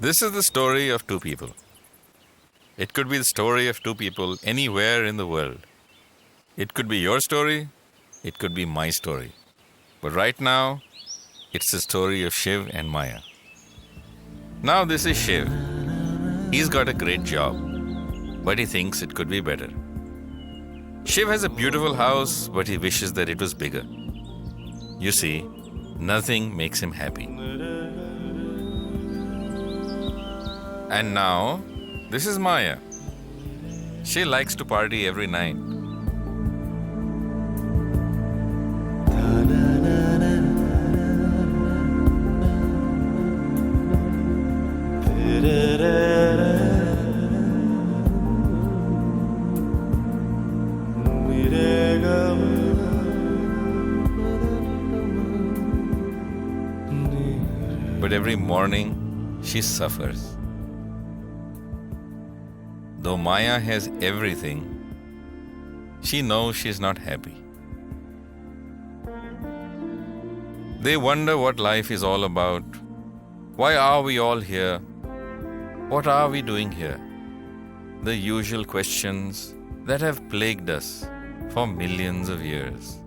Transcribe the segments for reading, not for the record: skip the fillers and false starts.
This is the story of two people. It could be the story of two people anywhere in the world. It could be your story, it could be my story. But right now, it's the story of Shiv and Maya. Now this is Shiv. He's got a great job, but he thinks it could be better. Shiv has a beautiful house, but he wishes that it was bigger. You see, nothing makes him happy. And now, this is Maya. She likes to party every night. But every morning, she suffers. Though Maya has everything, she knows she's not happy. They wonder what life is all about. Why are we all here? What are we doing here? The usual questions that have plagued us for millions of years.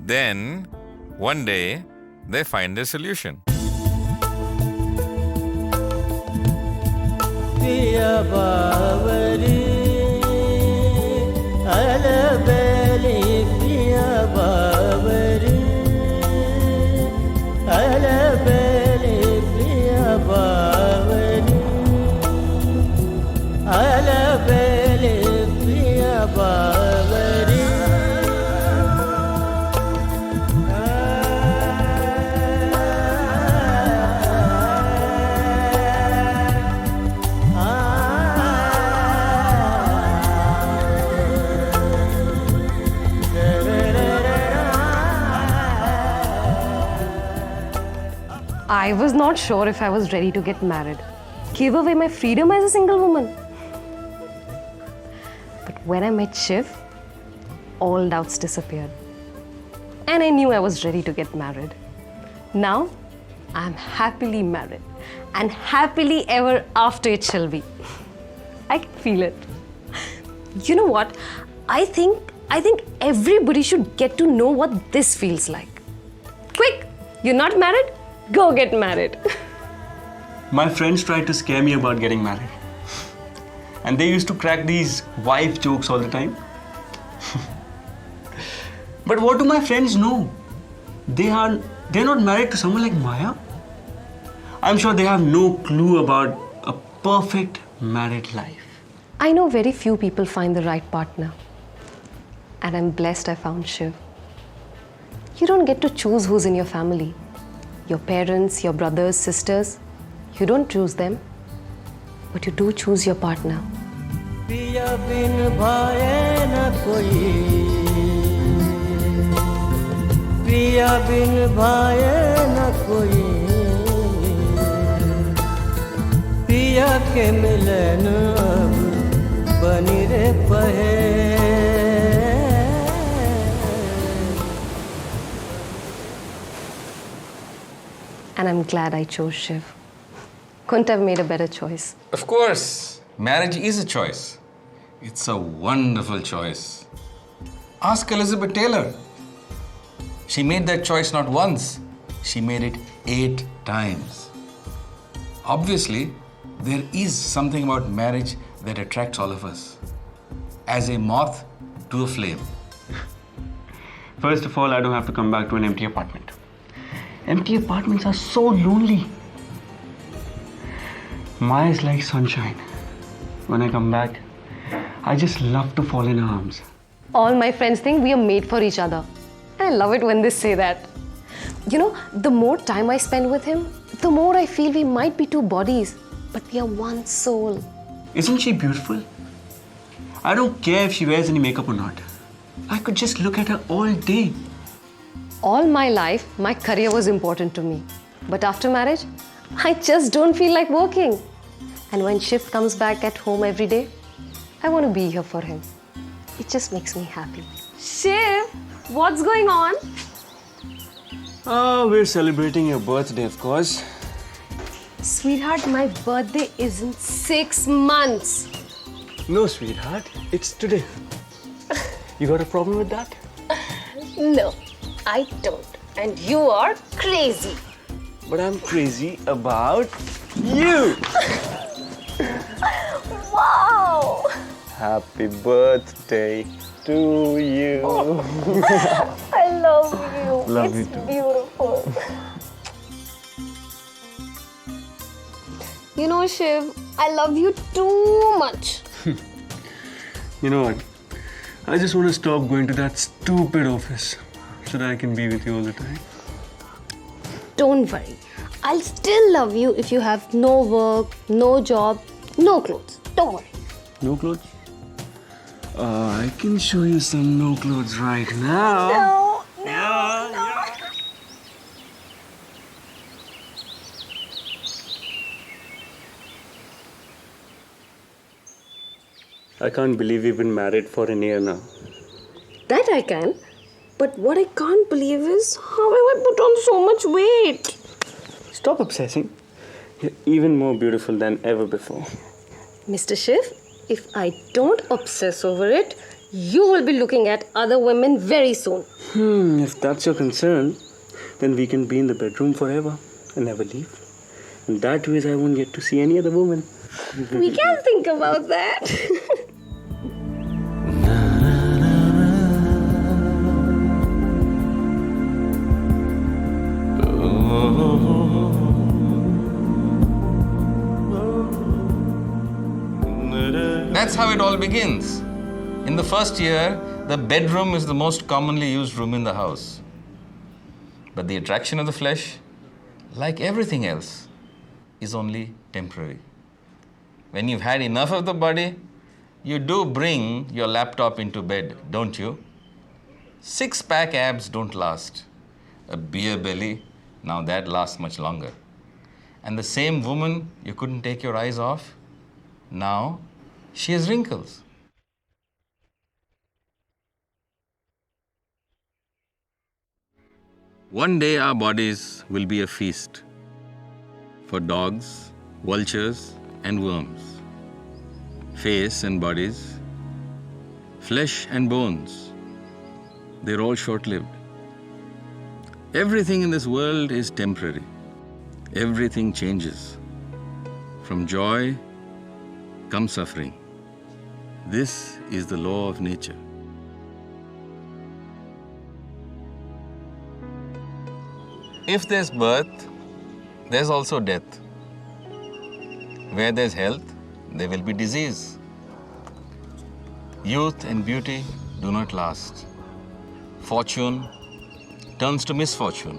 Then, one day, they find a solution. Piya Bavari, Alabali, Piya Bavari, Alabali, Piya Bavari, Alabali, Piya Bavari. I was not sure if I was ready to get married. Give away my freedom as a single woman. But when I met Shiv, all doubts disappeared. And I knew I was ready to get married. Now, I am happily married. And happily ever after it shall be. I can feel it. You know what? I think everybody should get to know what this feels like. Quick! You're not married? Go get married. My friends tried to scare me about getting married. And they used to crack these wife jokes all the time. But what do my friends know? They're not married to someone like Maya. I'm sure they have no clue about a perfect married life. I know very few people find the right partner. And I'm blessed I found Shiv. You don't get to choose who's in your family. Your parents, your brothers, sisters, you don't choose them, but you do choose your partner. पिया बिन भाए न कोई, पिया बिन भाए न कोई, पिया के मिलन अब बनी रे पहे। And I'm glad I chose Shiv. Couldn't have made a better choice. Of course, marriage is a choice. It's a wonderful choice. Ask Elizabeth Taylor. She made that choice not once, she made it 8 times. Obviously, there is something about marriage that attracts all of us. As a moth to a flame. First of all, I don't have to come back to an empty apartment. Empty apartments are so lonely. Maya is like sunshine. When I come back, I just love to fall in her arms. All my friends think we are made for each other. And I love it when they say that. You know, the more time I spend with him, the more I feel we might be two bodies, but we are one soul. Isn't she beautiful? I don't care if she wears any makeup or not. I could just look at her all day. All my life, my career was important to me. But after marriage, I just don't feel like working. And when Shiv comes back at home every day, I want to be here for him. It just makes me happy. Shiv, what's going on? Oh, we're celebrating your birthday, of course. Sweetheart, my birthday is in 6 months. No, sweetheart, it's today. You got a problem with that? No, I don't. And you are crazy. But I'm crazy about you. Wow! Happy birthday to you. I love you. Love it's you too. Beautiful. You know, Shiv, I love you too much. You know what? I just want to stop going to that stupid office so that I can be with you all the time. Don't worry. I'll still love you if you have no work, no job, no clothes. Don't worry. No clothes? I can show you some no clothes right now. No. I can't believe we've been married for a year now. That I can. But what I can't believe is how have I put on so much weight? Stop obsessing. You're even more beautiful than ever before. Mr. Shiv, if I don't obsess over it, you will be looking at other women very soon. If that's your concern, then we can be in the bedroom forever and never leave. And that way I won't get to see any other woman. We can think about that. That's how it all begins. In the first year, the bedroom is the most commonly used room in the house. But the attraction of the flesh, like everything else, is only temporary. When you've had enough of the body, you do bring your laptop into bed, don't you? 6-pack abs don't last. A beer belly, now that lasts much longer. And the same woman you couldn't take your eyes off, now she has wrinkles. One day our bodies will be a feast for dogs, vultures, and worms. Face and bodies, flesh and bones, they're all short-lived. Everything in this world is temporary. Everything changes. From joy comes suffering. This is the law of nature. If there's birth, there's also death. Where there's health, there will be disease. Youth and beauty do not last. Fortune turns to misfortune.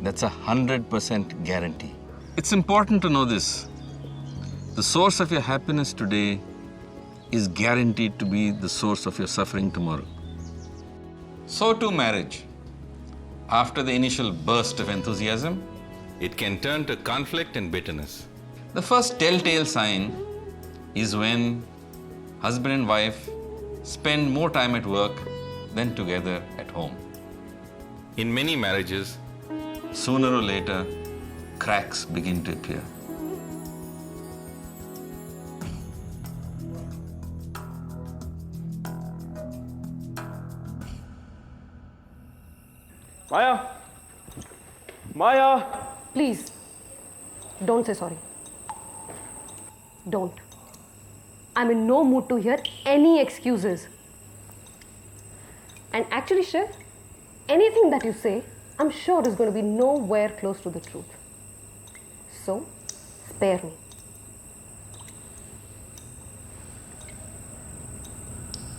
That's 100% guarantee. It's important to know this. The source of your happiness today is guaranteed to be the source of your suffering tomorrow. So too marriage. After the initial burst of enthusiasm, It can turn to conflict and bitterness. the first telltale sign is when husband and wife spend more time at work than together at home. In many marriages, Sooner or later, cracks begin to appear. Maya! Maya! Please, don't say sorry. Don't. I'm in no mood to hear any excuses. And actually, Shiv, anything that you say, I'm sure is going to be nowhere close to the truth. So, spare me.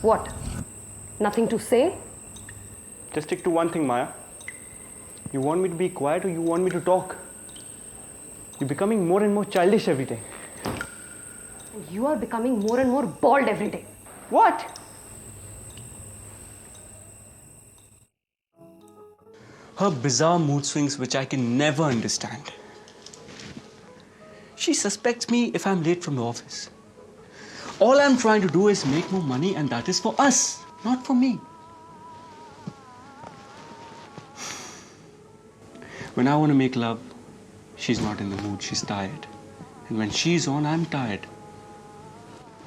What? Nothing to say? Just stick to one thing, Maya. You want me to be quiet or you want me to talk? You're becoming more and more childish every day. You are becoming more and more bald every day. What? Her bizarre mood swings, which I can never understand. She suspects me if I'm late from the office. All I'm trying to do is make more money, and that is for us, not for me. When I want to make love, she's not in the mood, she's tired. And when she's on, I'm tired.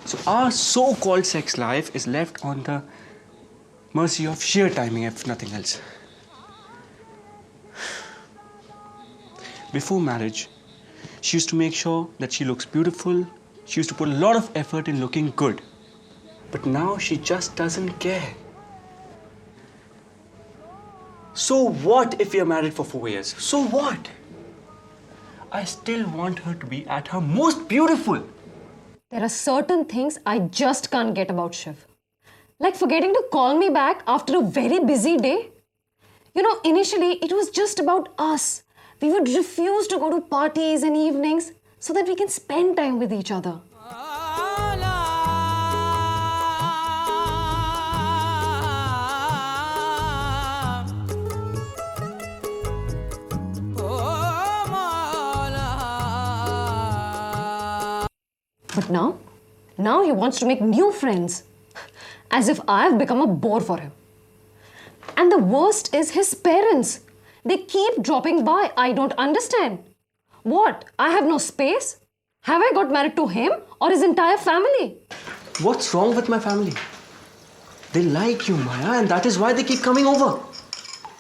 So our so-called sex life is left on the mercy of sheer timing, if nothing else. Before marriage, she used to make sure that she looks beautiful. She used to put a lot of effort in looking good. But now she just doesn't care. So what if we are married for 4 years? So what? I still want her to be at her most beautiful. There are certain things I just can't get about Shiv. Like forgetting to call me back after a very busy day. You know, initially it was just about us. We would refuse to go to parties and evenings so that we can spend time with each other. But now he wants to make new friends. As if I've become a bore for him. And the worst is his parents. They keep dropping by. I don't understand. What? I have no space? Have I got married to him or his entire family? What's wrong with my family? They like you, Maya, and that is why they keep coming over.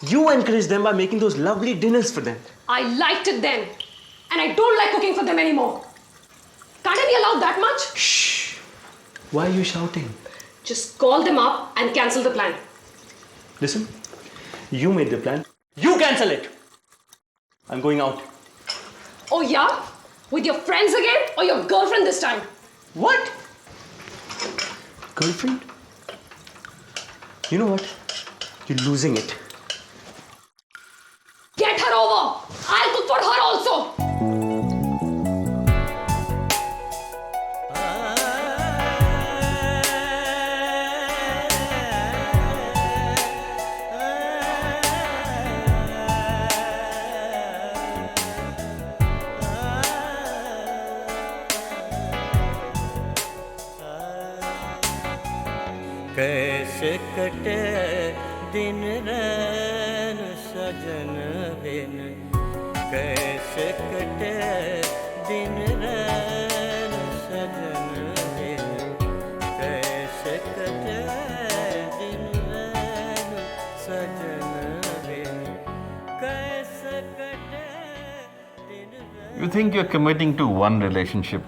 You encourage them by making those lovely dinners for them. I liked it then. And I don't like cooking for them anymore. Can't I be allowed that much? Shh. Why are you shouting? Just call them up and cancel the plan. Listen, you made the plan. You cancel it. I'm going out. Oh yeah? With your friends again or your girlfriend this time? What? Girlfriend? You know what? You're losing it. Get her over. I'll cook for her also. कैसे कटे दिन रैन सजन बिन कैसे कटे दिन रैन सजन बिन कैसे कटे दिन रैन सजन बिन कैसे कटे दिन रैन. You think you're committing to one relationship.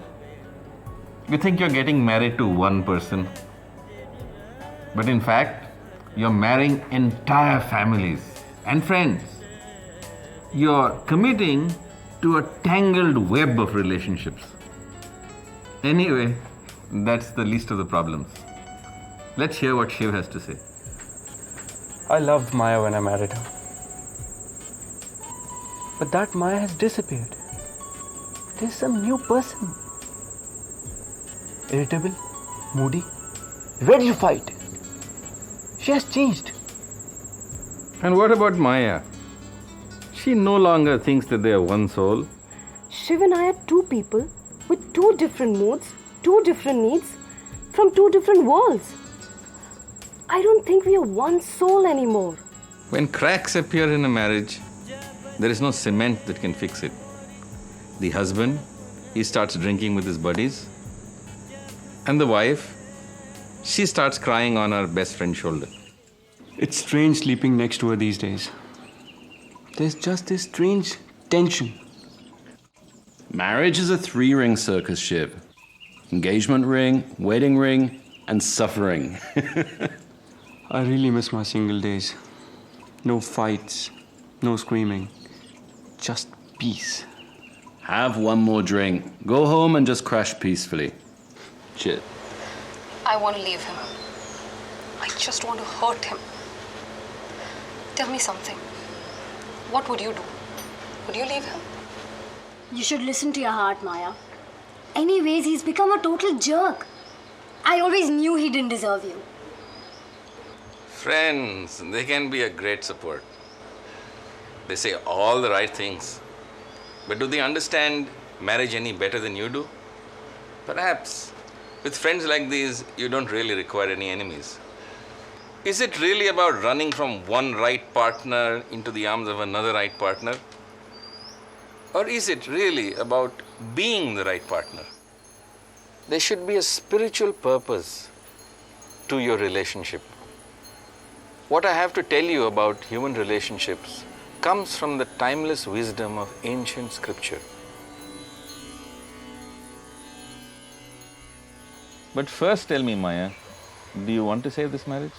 You think you're getting married to one person. But in fact, you're marrying entire families and friends. You're committing to a tangled web of relationships. Anyway, that's the least of the problems. Let's hear what Shiv has to say. I loved Maya when I married her. But that Maya has disappeared. There's some new person. Irritable, moody, ready to fight. She has changed. And what about Maya? She no longer thinks that they are one soul. Shiv and I are two people with two different moods, two different needs, from two different worlds. I don't think we are one soul anymore. When cracks appear in a marriage, there is no cement that can fix it. The husband, he starts drinking with his buddies. And the wife, she starts crying on her best friend's shoulder. It's strange sleeping next to her these days. There's just this strange tension. Marriage is a 3-ring circus, Shiv. Engagement ring, wedding ring, and suffering. I really miss my single days. No fights, no screaming, just peace. Have one more drink. Go home and just crash peacefully. Shit. I want to leave him. I just want to hurt him. Tell me something. What would you do? Would you leave him? You should listen to your heart, Maya. Anyways, he's become a total jerk. I always knew he didn't deserve you. Friends, they can be a great support. They say all the right things. But do they understand marriage any better than you do? Perhaps. With friends like these, you don't really require any enemies. Is it really about running from one right partner into the arms of another right partner? Or is it really about being the right partner? There should be a spiritual purpose to your relationship. What I have to tell you about human relationships comes from the timeless wisdom of ancient scripture. But first tell me, Maya, do you want to save this marriage?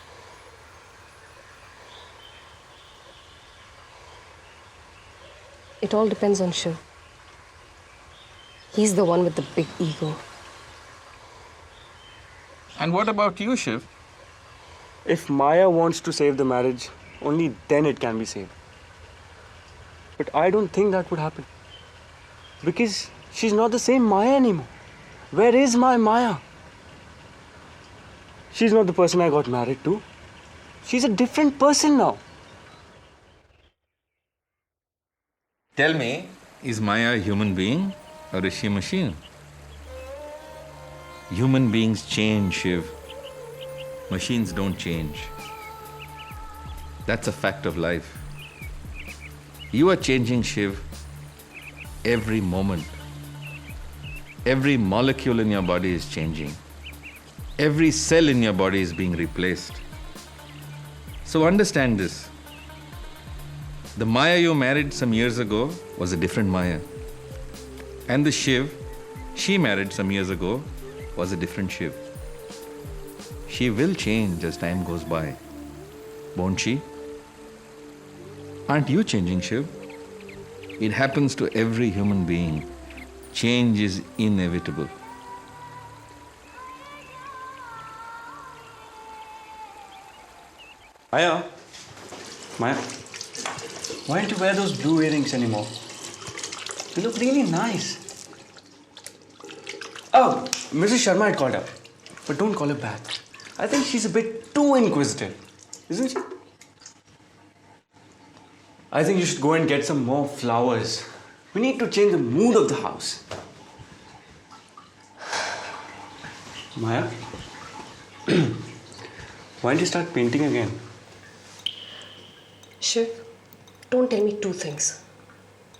It all depends on Shiv. He's the one with the big ego. And what about you, Shiv? If Maya wants to save the marriage, only then it can be saved. But I don't think that would happen. Because she's not the same Maya anymore. Where is my Maya? She's not the person I got married to. She's a different person now. Tell me, is Maya a human being or is she a machine? Human beings change, Shiv. Machines don't change. That's a fact of life. You are changing, Shiv, every moment. Every molecule in your body is changing. Every cell in your body is being replaced. So understand this. The Maya you married some years ago was a different Maya. And the Shiv she married some years ago was a different Shiv. She will change as time goes by, won't she? Aren't you changing, Shiv? It happens to every human being. Change is inevitable. Maya, why don't you wear those blue earrings anymore? You look really nice. Oh, Mrs. Sharma had called up. But don't call her back. I think she's a bit too inquisitive, isn't she? I think you should go and get some more flowers. We need to change the mood of the house. Maya, why don't you start painting again? Shiv, don't tell me two things.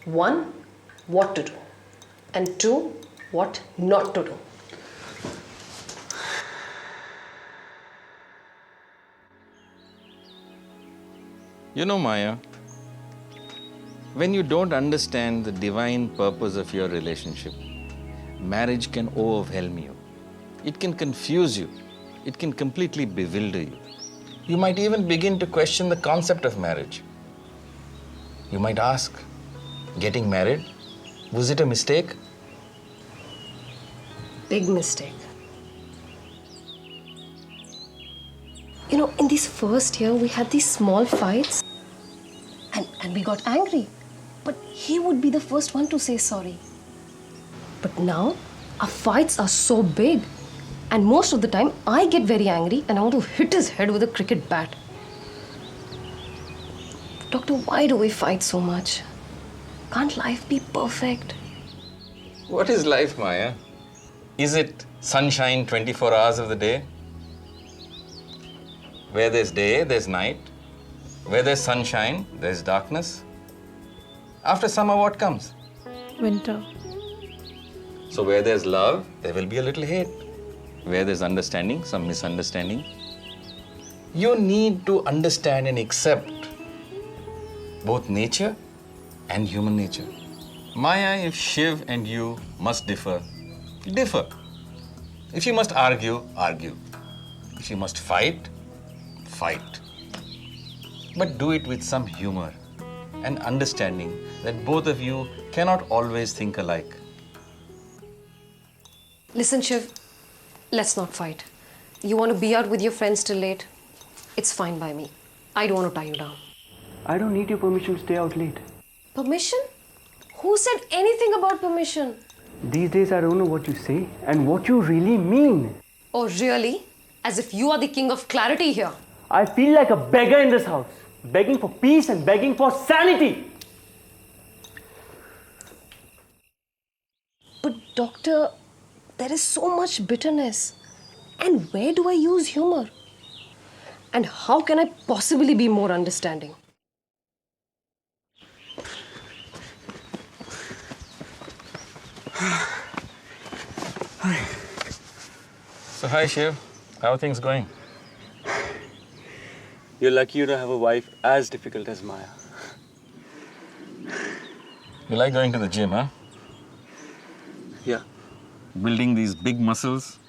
One, what to do. And two, what not to do. You know, Maya, when you don't understand the divine purpose of your relationship, marriage can overwhelm you. It can confuse you. It can completely bewilder you. You might even begin to question the concept of marriage. You might ask, getting married, was it a mistake? Big mistake. You know, in this first year, we had these small fights and we got angry. But he would be the first one to say sorry. But now, our fights are so big. And most of the time, I get very angry and I want to hit his head with a cricket bat. Doctor, why do we fight so much? Can't life be perfect? What is life, Maya? Is it sunshine 24 hours of the day? Where there's day, there's night. Where there's sunshine, there's darkness. After summer, what comes? Winter. So where there's love, there will be a little hate. Where there's understanding, some misunderstanding. You need to understand and accept both nature and human nature. Maya, if Shiv and you must differ, differ. If you must argue, argue. If you must fight, fight. But do it with some humor and understanding that both of you cannot always think alike. Listen, Shiv, let's not fight. You want to be out with your friends till late? It's fine by me. I don't want to tie you down. I don't need your permission to stay out late. Permission? Who said anything about permission? These days I don't know what you say and what you really mean. Oh, really? As if you are the king of clarity here. I feel like a beggar in this house, begging for peace and begging for sanity. But doctor, there is so much bitterness. And where do I use humor? And how can I possibly be more understanding? So hi Shiv, how are things going? You're lucky you don't have a wife as difficult as Maya. You like going to the gym, huh? Yeah. Building these big muscles.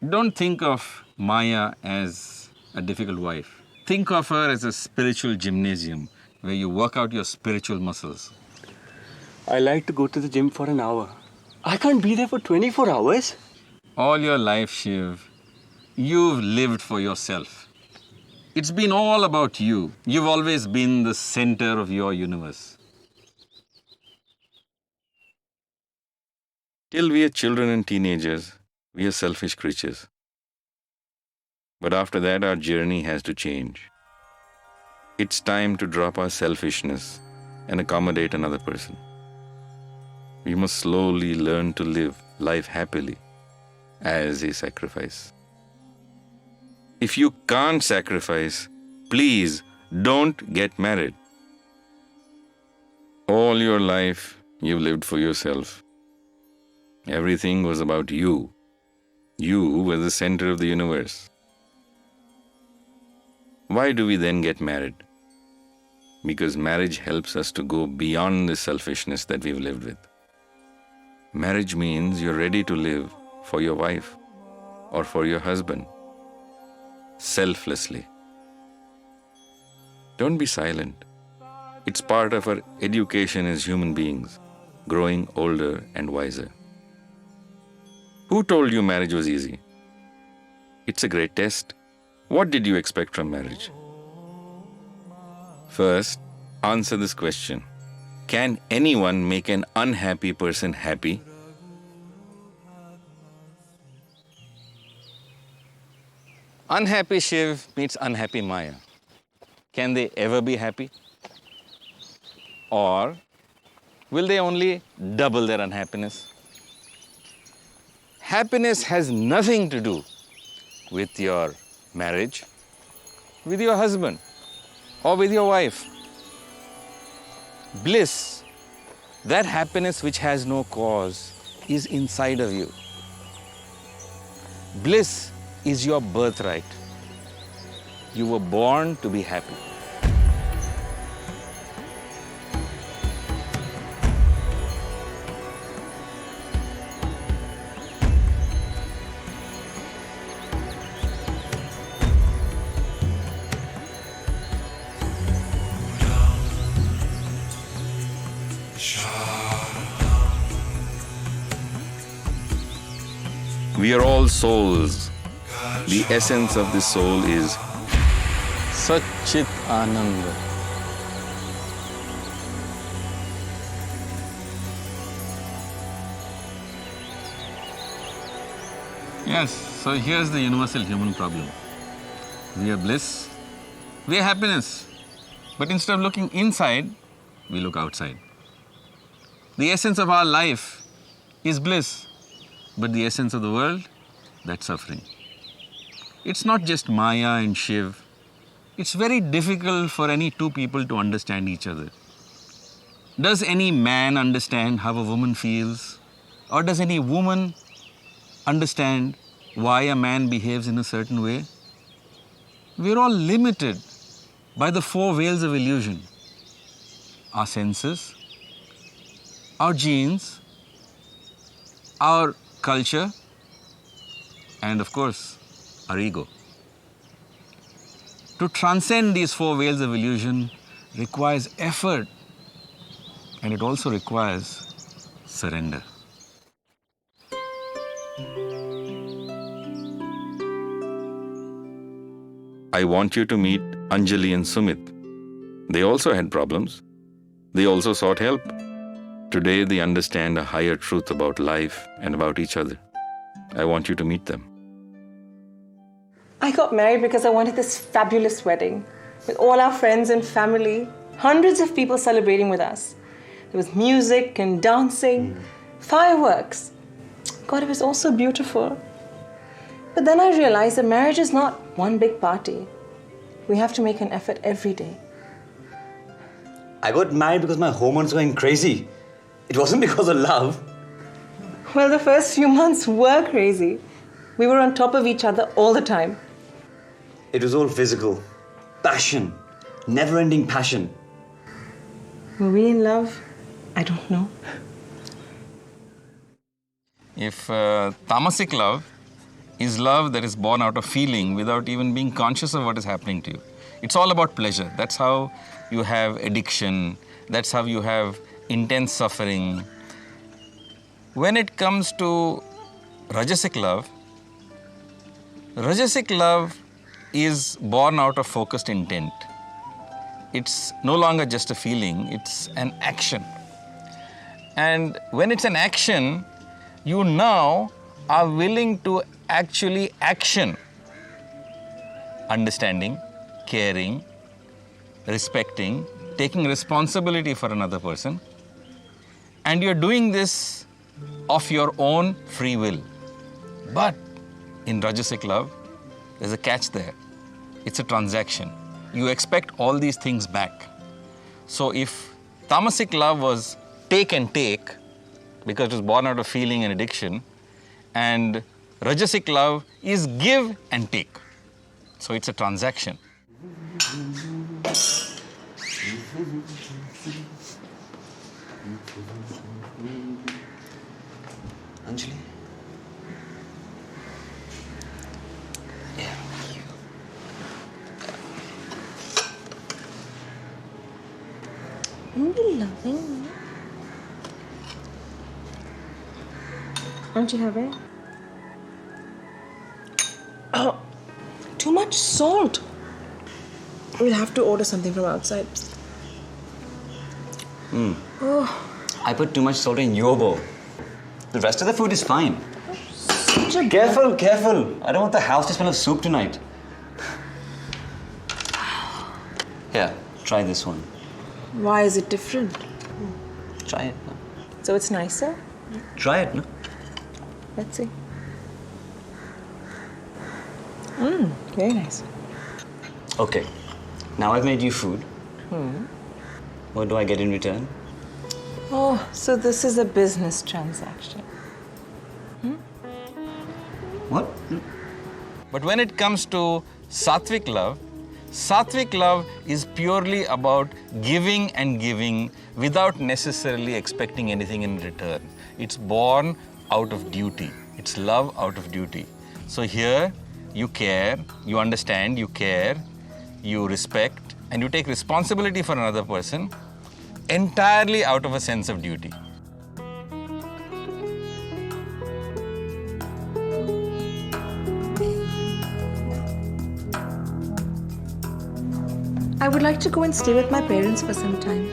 Don't think of Maya as a difficult wife. Think of her as a spiritual gymnasium where you work out your spiritual muscles. I like to go to the gym for an hour. I can't be there for 24 hours. All your life, Shiv, you've lived for yourself. It's been all about you. You've always been the center of your universe. Till we are children and teenagers, we are selfish creatures. But after that, our journey has to change. It's time to drop our selfishness and accommodate another person. We must slowly learn to live life happily as a sacrifice. If you can't sacrifice, please don't get married. All your life, you've lived for yourself. Everything was about you. You were the center of the universe. Why do we then get married? Because marriage helps us to go beyond the selfishness that we've lived with. Marriage means you're ready to live for your wife or for your husband, selflessly. Don't be silent. It's part of our education as human beings, growing older and wiser. Who told you marriage was easy? It's a great test. What did you expect from marriage? First, answer this question. Can anyone make an unhappy person happy? Unhappy Shiv meets unhappy Maya. Can they ever be happy? Or will they only double their unhappiness? Happiness has nothing to do with your marriage, with your husband, or with your wife. Bliss, that happiness which has no cause, is inside of you. Bliss is your birthright. You were born to be happy. We are all souls. The essence of this soul is Satchit Ananda. Yes, so here's the universal human problem. We are bliss, we are happiness. But instead of looking inside, we look outside. The essence of our life is bliss, but the essence of the world, that's suffering. It's not just Maya and Shiv. It's very difficult for any two people to understand each other. Does any man understand how a woman feels? Or does any woman understand why a man behaves in a certain way? We're all limited by the four veils of illusion. Our senses, our genes, our culture, and of course, our ego. To transcend these four veils of illusion requires effort, and it also requires surrender. I want you to meet Anjali and Sumit. They also had problems. They also sought help. Today they understand a higher truth about life and about each other. I want you to meet them. I got married because I wanted this fabulous wedding with all our friends and family, hundreds of people celebrating with us. There was music and dancing, fireworks. God, it was all so beautiful. But then I realized that marriage is not one big party. We have to make an effort every day. I got married because my hormones were going crazy. It wasn't because of love. Well, the first few months were crazy. We were on top of each other all the time. It was all physical. Passion. Never-ending passion. Were we in love? I don't know. If tamasic love is love that is born out of feeling without even being conscious of what is happening to you. It's all about pleasure. That's how you have addiction. That's how you have intense suffering. When it comes to rajasic love is born out of focused intent. It's no longer just a feeling, it's an action. And when it's an action, you now are willing to actually action. Understanding, caring, respecting, taking responsibility for another person. And you're doing this of your own free will. But in rajasic love, there's a catch there. It's a transaction. You expect all these things back. So if tamasic love was take and take, because it was born out of feeling and addiction, and rajasic love is give and take. So it's a transaction. Anjali? Yeah. Aren't you loving me? Aren't you having? Oh, too much salt. We'll have to order something from outside. I put too much salt in your bowl. The rest of the food is fine. Such a Careful, careful. I don't want the house to smell of soup tonight. Here, try this one. Why is it different? Try it. No? So it's nicer? Try it, no? Let's see. Very nice. Okay. Now I've made you food. What do I get in return? Oh, so this is a business transaction. What? But when it comes to sattvic love is purely about giving and giving without necessarily expecting anything in return. It's born out of duty. It's love out of duty. So here, you care, you understand, you care, you respect, and you take responsibility for another person entirely out of a sense of duty. I would like to go and stay with my parents for some time.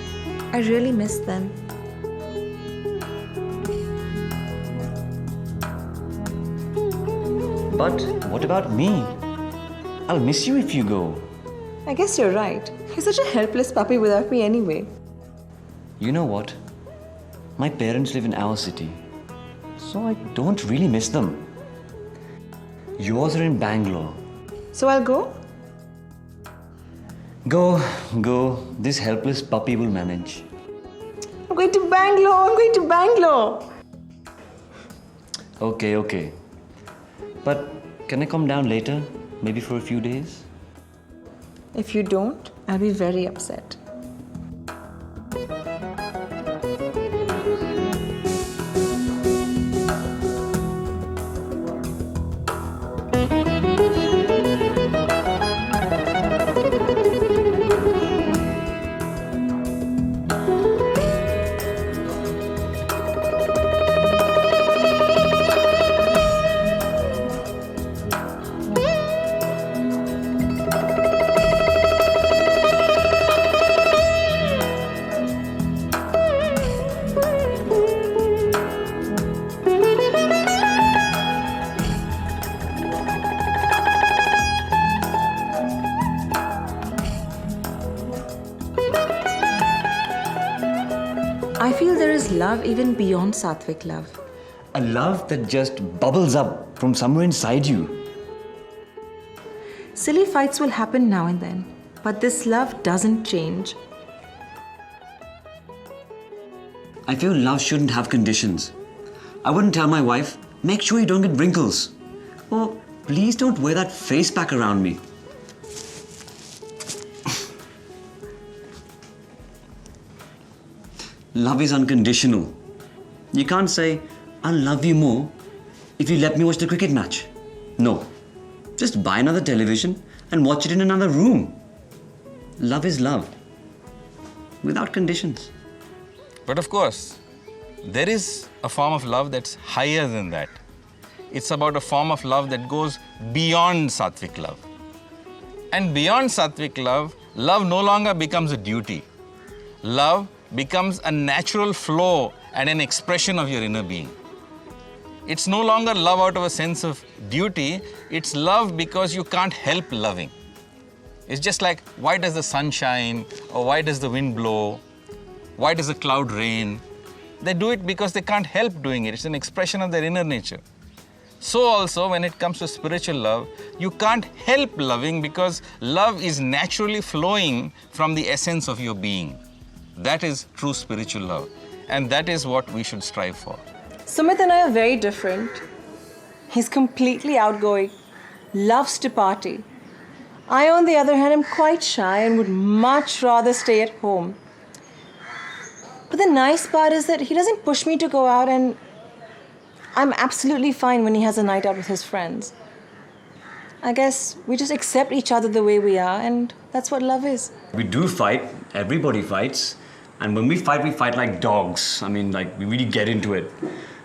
I really miss them. But what about me? I'll miss you if you go. I guess you're right. He's such a helpless puppy without me anyway. You know what? My parents live in our city, so I don't really miss them. Yours are in Bangalore. So I'll go? Go. This helpless puppy will manage. I'm going to Bangalore. Okay. But can I come down later? Maybe for a few days? If you don't, I'll be very upset. I feel there is love even beyond Sattvic love. A love that just bubbles up from somewhere inside you. Silly fights will happen now and then, but this love doesn't change. I feel love shouldn't have conditions. I wouldn't tell my wife, make sure you don't get wrinkles. Or please don't wear that face pack around me. Love is unconditional. You can't say, I'll love you more if you let me watch the cricket match. No. Just buy another television and watch it in another room. Love is love. Without conditions. But of course, there is a form of love that's higher than that. It's about a form of love that goes beyond Sattvic love. And beyond Sattvic love, love no longer becomes a duty. Love becomes a natural flow and an expression of your inner being. It's no longer love out of a sense of duty, it's love because you can't help loving. It's just like, why does the sun shine? Or why does the wind blow? Why does the cloud rain? They do it because they can't help doing it. It's an expression of their inner nature. So also, when it comes to spiritual love, you can't help loving because love is naturally flowing from the essence of your being. That is true spiritual love. And that is what we should strive for. Sumit and I are very different. He's completely outgoing, loves to party. I, on the other hand, am quite shy and would much rather stay at home. But the nice part is that he doesn't push me to go out, and I'm absolutely fine when he has a night out with his friends. I guess we just accept each other the way we are, and that's what love is. We do fight. Everybody fights. And when we fight like dogs. I mean, like, we really get into it.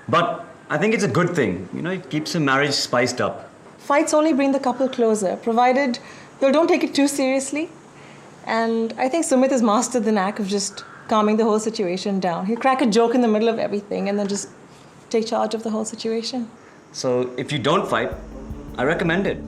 But I think it's a good thing. You know, it keeps a marriage spiced up. Fights only bring the couple closer, provided they don't take it too seriously. And I think Sumit has mastered the knack of just calming the whole situation down. He'll crack a joke in the middle of everything and then just take charge of the whole situation. So if you don't fight, I recommend it.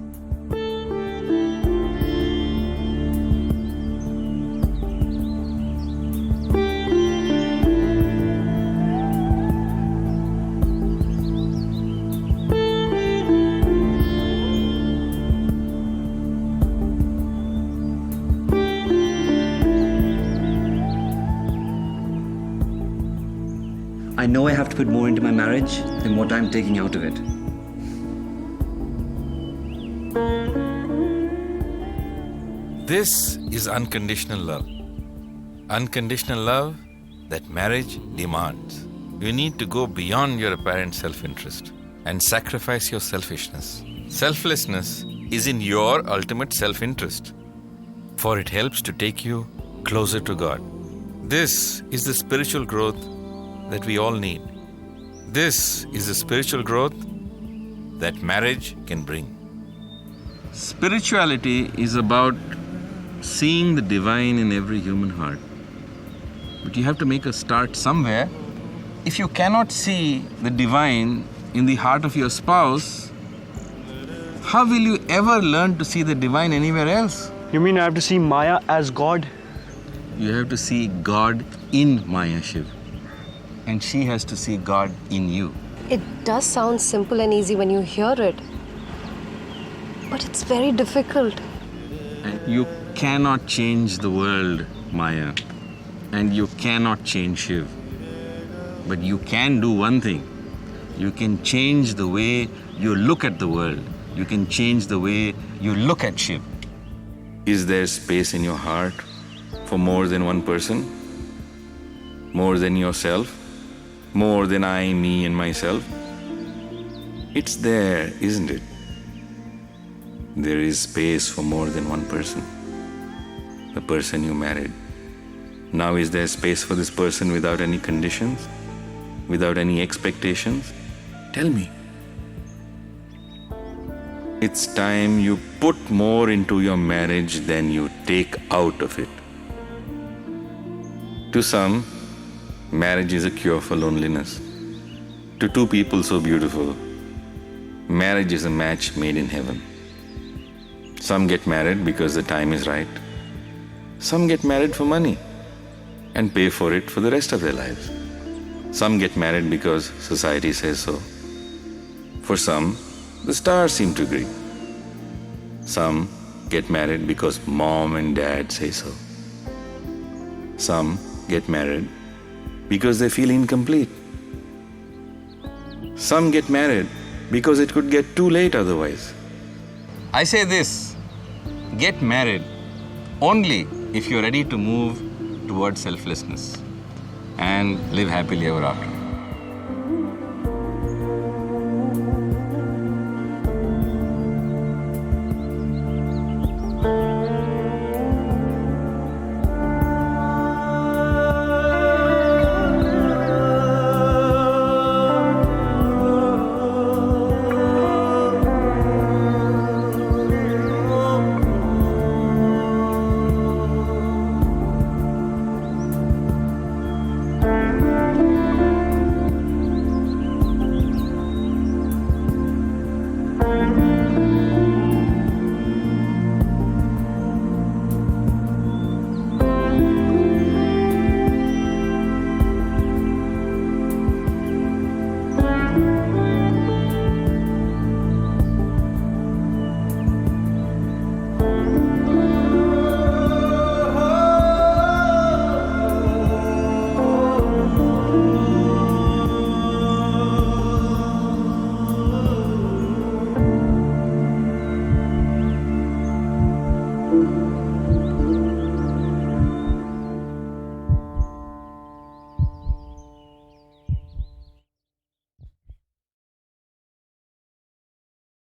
I know I have to put more into my marriage than what I'm taking out of it. This is unconditional love. Unconditional love that marriage demands. You need to go beyond your apparent self-interest and sacrifice your selfishness. Selflessness is in your ultimate self-interest, for it helps to take you closer to God. This is the spiritual growth that we all need. This is the spiritual growth that marriage can bring. Spirituality is about seeing the divine in every human heart. But you have to make a start somewhere. If you cannot see the divine in the heart of your spouse, how will you ever learn to see the divine anywhere else? You mean I have to see Maya as God? You have to see God in Maya, Shiv. And she has to see God in you. It does sound simple and easy when you hear it. But it's very difficult. And you cannot change the world, Maya. And you cannot change Shiv. But you can do one thing. You can change the way you look at the world. You can change the way you look at Shiv. Is there space in your heart for more than one person? More than yourself? More than I, me, and myself? It's there, isn't it? There is space for more than one person. The person you married. Now, is there space for this person without any conditions? Without any expectations? Tell me. It's time you put more into your marriage than you take out of it. To some, marriage is a cure for loneliness. To two people so beautiful, marriage is a match made in heaven. Some get married because the time is right. Some get married for money and pay for it for the rest of their lives. Some get married because society says so. For some, the stars seem to agree. Some get married because mom and dad say so. Some get married because they feel incomplete. Some get married because it could get too late otherwise. I say this, get married only if you're ready to move towards selflessness and live happily ever after.